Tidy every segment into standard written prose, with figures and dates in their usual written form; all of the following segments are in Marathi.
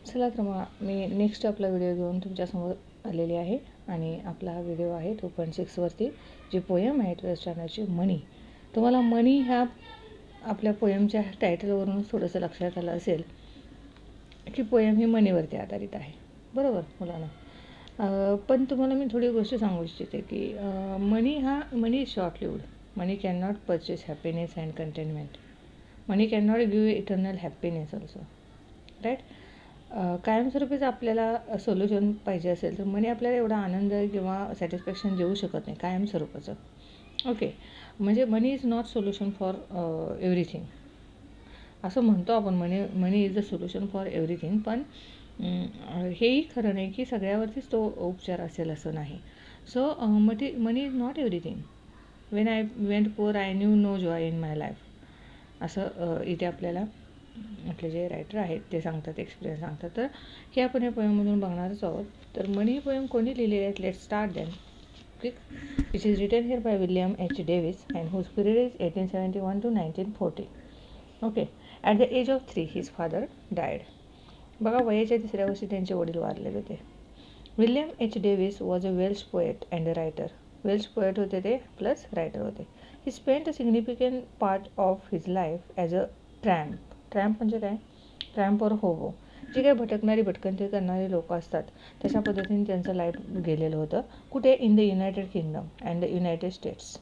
चला तर मग मी नेक्स्ट आपला व्हिडिओ घेऊन तुमच्यासमोर आलेली आहे आणि आपला हा व्हिडिओ आहे 2.6वरती जी पोयम आहे वेस्टर्नची मनी. तुम्हाला मनी ह्या आपल्या पोयमच्या टायटलवरून थोडंसं लक्षात आलं असेल की पोयम ही मनीवरती आधारित आहे, बरोबर मुलांना. पण तुम्हाला मी थोडी गोष्ट सांगू इच्छिते की money is short lived. Money can not purchase happiness and contentment. Money can not give eternal happiness also, right. कायमस्वरूपीच आपल्याला सोल्युशन पाहिजे असेल तर मनी आपल्याला एवढा आनंद किंवा सॅटिस्फॅक्शन देऊ शकत नाही कायमस्वरूपाचं. ओके, म्हणजे money is not solution for everything असं म्हणतो आपण. Money is the solution for everything, पण हेही खरं नाही की सगळ्यावरतीच तो उपचार असेल असं नाही. So money is not everything. When I went poor I knew no joy in my life, असं इथे आपल्याला आपले जे रायटर आहेत ते सांगतात, एक्सपिरियन्स सांगतात. तर हे आपण या पोयममधून बघणारच आहोत. तर मनी ही पोयम कोणी लिहिलेली आहे? Let start then. Okay, which is written here by William H Davies and whose period is 1871 to 1940. Okay, at the age of 3 his father died. बघा, वयाच्या 3ऱ्या वर्षी त्यांचे वडील वारलेले होते. William H Davies was a Welsh poet and a writer. Welsh poet होते ते, प्लस रायटर होते. He spent a significant part of his life as a tramp. Tramp म्हणजे काय? ट्रॅम्प और होबो, जे काही भटकंती करणारे लोक असतात तशा पद्धतीने त्यांचं लाईफ गेलेलं होतं. कुठे? In the United kingdom and the United states.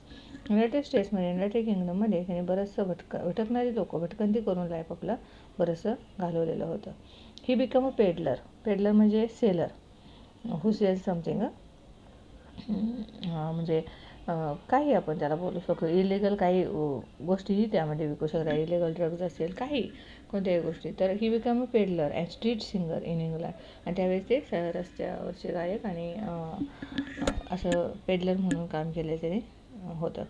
United किंगडममध्ये त्यांनी बरंचसं भटकणारी लोक भटकंती करून लाईफ आपलं बरंचसं घालवलेलं होतं. He become a peddler. Peddler म्हणजे सेलर, हू सेल समथिंग. म्हणजे काही आपण त्याला बोलू शकतो. इलिगल काही गोष्टीही त्यामध्ये विकू शकतात. इलिगल ड्रग्ज असेल, काही कोणत्याही गोष्टी. तर he become a peddler and street singer in England. आणि त्यावेळेस ते रस्त्यावरचे गायक आणि असं पेडलर म्हणून काम केलं त्याने होतं.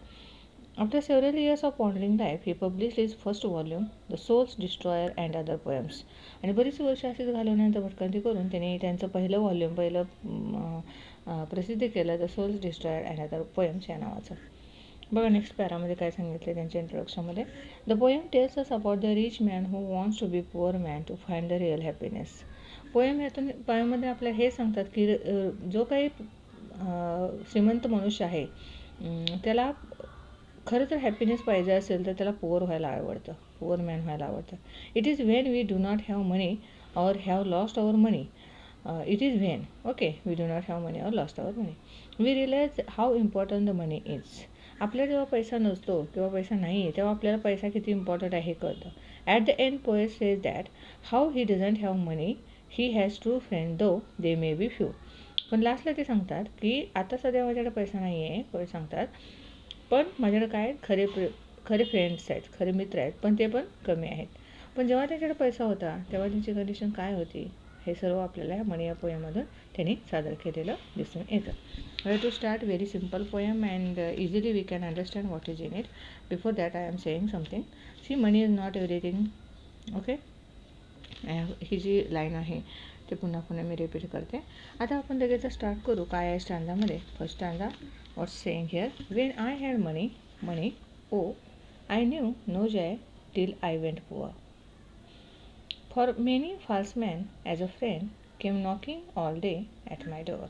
After several years of wandering life he published his first volume The souls destroyer and other Poems. आणि बरीच वर्ष अशीच घालवल्यानंतर भटकंती करून त्यांनी त्यांचं पहिलं प्रसिद्ध केलं, the souls destroyer and other poems या नावाचं. बघा नेक्स्ट पॅरामध्ये काय सांगितलं त्यांच्या इंट्रोडक्शनमध्ये. The poem tells us about the rich man who wants to be poor man to find the real happiness. पोएममध्ये आपल्याला हे सांगतात की जो काही श्रीमंत मनुष्य आहे त्याला खरं तर हॅपीनेस पाहिजे असेल तर त्याला पुअर व्हायला आवडतं, पुअर मॅन व्हायला आवडतं. It is when we do not have money or have lost our money. It is when, okay, we do not have money or lost our money, we realise how important the money is. आपल्याला जेव्हा पैसा नसतो किंवा पैसा नाही आहे तेव्हा आपल्याला पैसा किती इम्पॉर्टंट आहे हे कळतं. At the end poet says that how he doesn't have money he has true friend though they may be few. पण लास्टला ते सांगतात की आता सध्या माझ्याकडे पैसा नाही आहे, पोएट सांगतात, पण माझ्याकडे काय खरे फ्रेंड्स आहेत, खरे मित्र आहेत, पण ते पण कमी आहेत. पण जेव्हा त्याच्याकडे पैसा होता तेव्हा त्यांची कंडिशन काय होती हे सर्व आपल्याला मनी या पोयममधून त्यांनी सादर केलेलं दिसून येतं. Where to start? Very simple poem and easily we can understand what is in it. Before that I am saying something. See, money is not everything. Okay? ही जी लाईन आहे ते पुन्हा मी रिपीट करते. आता आपण लगेच स्टार्ट करू. काय आहे स्टँडामध्ये? First stanza what's saying here? When I had money, oh, I knew no joy till I went poor. For many false men as a friend came knocking all day at my door.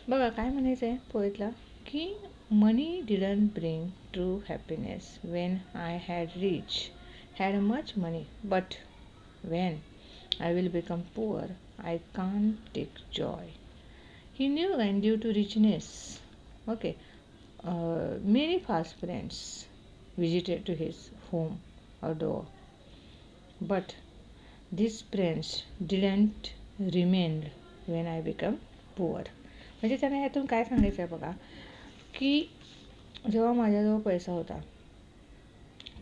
बघा काय म्हणायचं आहे पोएटला की money didn't bring true happiness. When I had much money, but when I will become poor I can't take joy. He knew and due to richness, okay, many fast friends visited to his home or door, but these friends didn't remain when I became poor. म्हणजे त्यांना यातून काय सांगायचं आहे बघा की जेव्हा माझ्याजवळ पैसा होता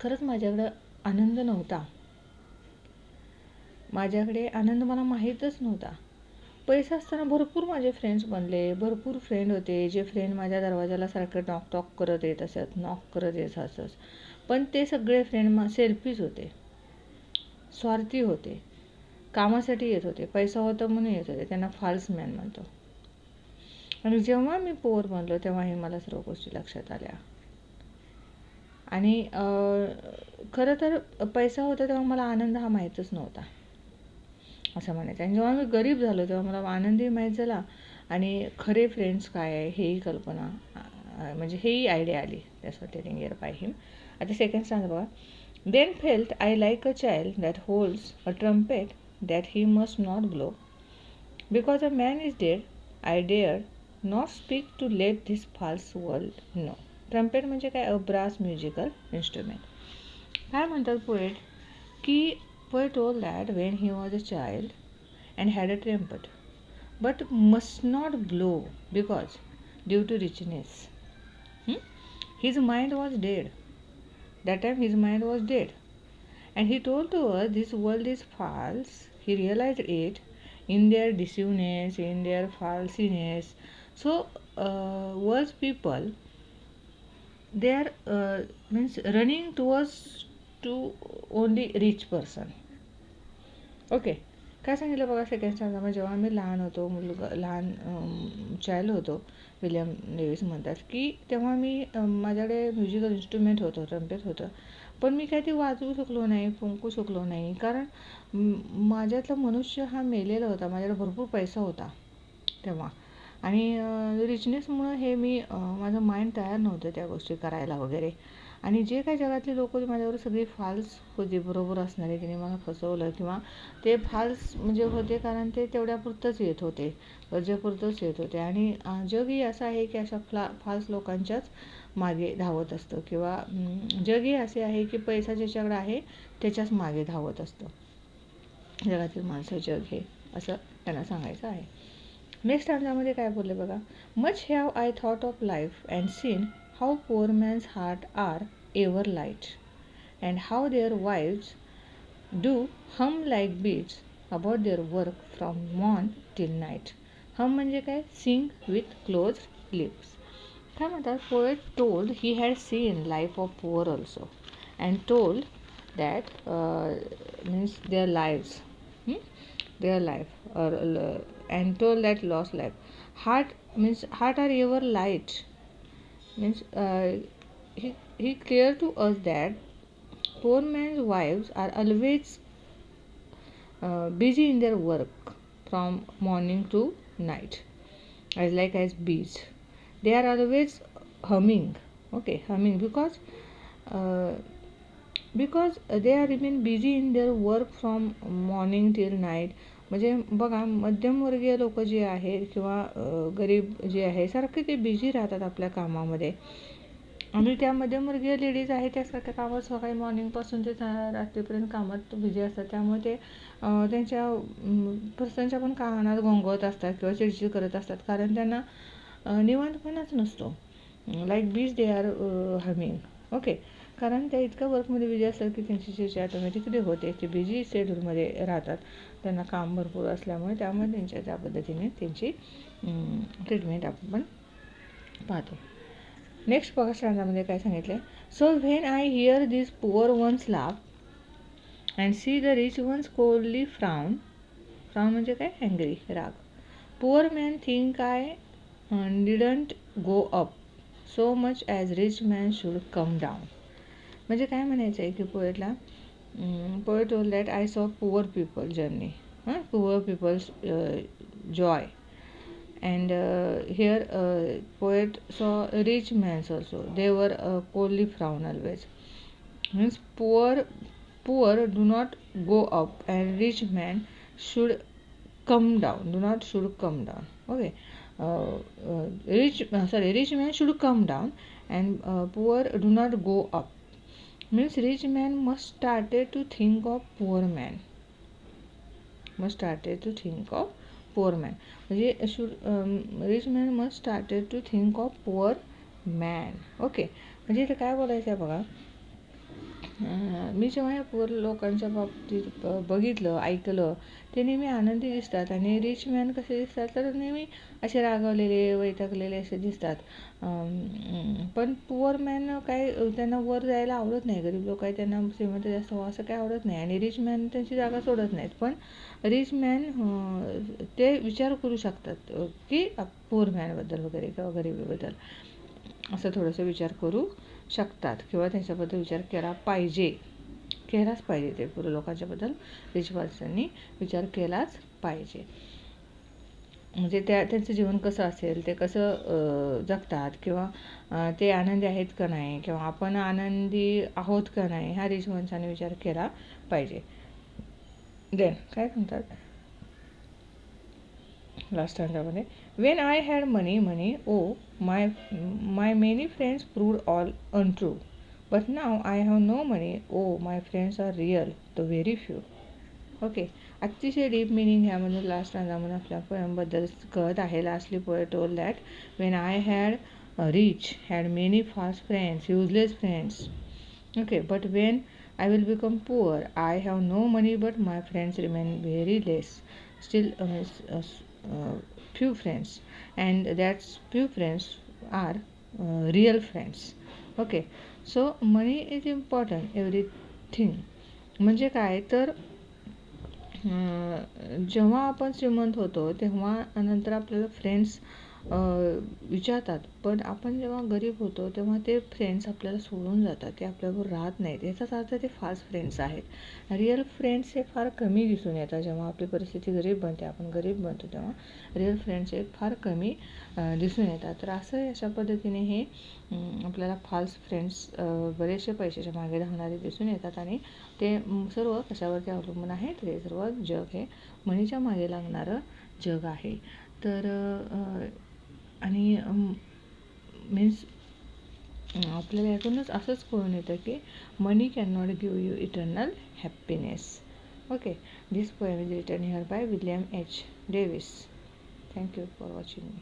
खरंच माझ्याकडं आनंद नव्हता. माझ्याकडे आनंद मला माहीतच नव्हता. पैसा असताना भरपूर माझे फ्रेंड्स बनले, भरपूर फ्रेंड होते, जे फ्रेंड माझ्या दरवाजाला सारखं नॉक करत येत असत. पण ते सगळे फ्रेंड सेल्फिश होते, स्वार्थी होते, कामासाठी येत होते, पैसा होता म्हणून येत होते. त्यांना फाल्स मॅन म्हणतो. आणि जेव्हा मी पोअर बनलो तेव्हाही मला सर्व गोष्टी लक्षात आल्या. आणि खरं तर पैसा होता तेव्हा मला आनंद हा माहीतच नव्हता. असं म्हणायचं. आणि जेव्हा मी गरीब झालो तेव्हा मला आनंदही माहीत झाला आणि खरे फ्रेंड्स काय आहे हेही कल्पना म्हणजे हेही आयडिया आली. That's what telling here by him. आता सेकंड स्टांजा बघा. Then felt I like a child that holds a trumpet that he must not blow. Because a man is dead I dare not speak to let this false world know. Trumpet म्हणजे काय? A brass musical instrument. काय म्हणतात पोएट की poet told that when he was a child and had a trumpet, but must not blow because due to richness. His mind was dead. That time his mind was dead. And he told to us this world is false. He realized it in their deceiveness, in their falsiness. So world's people, they are means running towards to only rich person. Okay. काय सांगितलं बघा सेकंड स्टांजामध्ये. जेव्हा आम्ही लहान होतो, लहान चाइल्ड होतो, विलियम डेव्हिस म्हणतात की तेव्हा मी माझ्याकडे म्युझिकल इन्स्ट्रुमेंट होतं, ट्रम्पेट होतं, पण मी काय ते वाजवू शकलो नाही, फुंकू शकलो नाही, कारण माझ्यातला मनुष्य हा मेलेला होता. माझ्याकडे भरपूर पैसा होता तेव्हा आणि रिचनेसमुळं हे मी माझं माइंड तयार नव्हतं त्या गोष्टी करायला वगैरे. आणि जे काही जगातले लोक होते माझ्यावर सगळी फाल्स होते, बरोबर असणारे, तिने मला फसवलं किंवा ते फाल्स म्हणजे होते कारण ते तेवढ्यापुरतंच येत होते, गरजेपुरतंच येत होते. आणि जगही असं आहे की अशा फाल्स लोकांच्याच मागे धावत असतं किंवा जगही असे आहे की पैसा ज्याच्याकडे आहे त्याच्याच मागे धावत असतं. जगातील माणसं जग हे असं त्यांना सांगायचं आहे. नेक्स्ट स्टांजामध्ये काय बोलले बघा. Much have I thought of life and seen how poor man's heart are ever light, and how their wives do hum like bees about their work from morn till night. Hum म्हणजे काय? Sing with closed lips. काय म्हणतात? Poet told he had seen life of poor also and told that means their lives, their life or and told that lost life. Heart means heart are ever light. Means he clear to us that poor man's wives are always busy in their work from morning to night, as bees. They are always humming. Okay, humming because they are remain busy in their work from morning till night. म्हणजे बघा, मध्यमवर्गीय लोक जे आहेत किंवा गरीब जे आहे सारखे ते बिझी राहतात आपल्या कामामध्ये. आणि त्या मध्यमवर्गीय लेडीज आहेत त्या सारख्या कामात सकाळी मॉर्निंगपासून ते रात्रीपर्यंत कामात बिझी असतात. त्यामुळे ते त्यांच्या पर्सनच्या पण कानात गोंगवत असतात किंवा चिडचिड करत असतात, कारण त्यांना निवांतपणाच नसतो. लाईक बीज दे आर हमिंग. ओके, कारण त्या इतक्या वर्कमध्ये बिझी असतात की त्यांची चिडचिड ऑटोमॅटिकली होते. ते बिझी शेड्यूलमध्ये राहतात, त्यांना काम भरपूर असल्यामुळे. त्यामुळे त्यांच्या त्या पद्धतीने त्यांची ट्रीटमेंट आपण पाहतो. नेक्स्ट बघा स्टांजामध्ये काय सांगितलं आहे. So when I hear this poor ones laugh and see the rich ones coldly frown. Frown म्हणजे काय? हँग्री, राग. Poor man think I didn't go up so much as rich man should come down. म्हणजे काय म्हणायचं आहे की पोएटला, poet told that I saw poor people journey, poor people's joy. And here poet saw rich men also. They were coldly frown always. Means poor do not go up and rich man should come down. Do not should come down. Okay. Rich man should come down and poor do not go up. Means rich man must started to think of poor man. Poor man. म्हणजे rich man must started to think of poor man. Okay, म्हणजे इथे काय बोलायचं आहे बघा. मी जेव्हा या पुअर लोकांच्या बाबतीत बघितलं, ऐकलं, ते नेहमी आनंदी दिसतात. आणि रिच मॅन कसे दिसतात तर नेहमी असे रागावलेले, वैतागलेले असे दिसतात. पण पुअर मॅन काय, त्यांना वर जायला आवडत नाही. गरीब लोक आहे त्यांना श्रीमंत जास्त व्हावं असं काय आवडत नाही. आणि रिच मॅन त्यांची जागा सोडत नाहीत. पण रिच मॅन ते विचार करू शकतात की पुअर मॅनबद्दल वगैरे किंवा गरिबीबद्दल असं थोडंसं विचार करू शकतात किंवा त्यांच्याबद्दल विचार केला पाहिजे. केलाच पाहिजे, ते पूर्व लोकांच्याबद्दल रिच पर्सननी विचार केलाच पाहिजे. म्हणजे त्यांचं जीवन कसं असेल, ते कसं जगतात, किंवा ते आनंदी आहेत का नाही, किंवा आपण आनंदी आहोत का नाही, हा रिच माणसाने विचार केला पाहिजे. देन काय म्हणतात लास्ट स्टँडामध्ये, when I had money o my many friends proved all untrue, but now I have no money o my friends are real the very few. Okay, अतिशय डीप मिनिंग ह्यामध्ये लास्ट स्टँडामध्ये आपल्या पोएमबद्दल कळत आहे. Lastly poet told that when I had had many fast friends, useless friends. Okay, but when I will become poor, I have no money, but my friends remain very less. Still, few friends, and that few friends are real friends. Okay, so money is important, everything. म्हणजे काय तर जेव्हा आपण श्रीमंत होतो तेव्हा नंतर आपल्याला फ्रेंड्स विचारतात, पण आपण जेव्हा गरीब होतो तेव्हा ते फ्रेंड्स आपल्याला सोडून जातात, ते आपल्याबरोबर राहत नाहीत. याचाच अर्थ ते फाल्स फ्रेंड्स आहेत. रिअल फ्रेंड्स हे फार कमी दिसून येतात. जेव्हा आपली परिस्थिती गरीब बनते, आपण गरीब बनतो, तेव्हा रिअल फ्रेंड्स हे फार कमी दिसून येतात. तर असं अशा पद्धतीने हे आपल्याला फाल्स फ्रेंड्स बरेचसे पैशाच्या मागे धावणारे दिसून येतात, आणि ते सर्व कशावरती अवलंबून आहे, तर हे सर्व जग हे मनीच्या मागे लागणारं जग आहे. तर आणि मीन्स आपल्याला यातूनच असंच कळून येतं की money can not give you eternal happiness. Okay, this poem is written here by William H Davies. Thank you for watching me.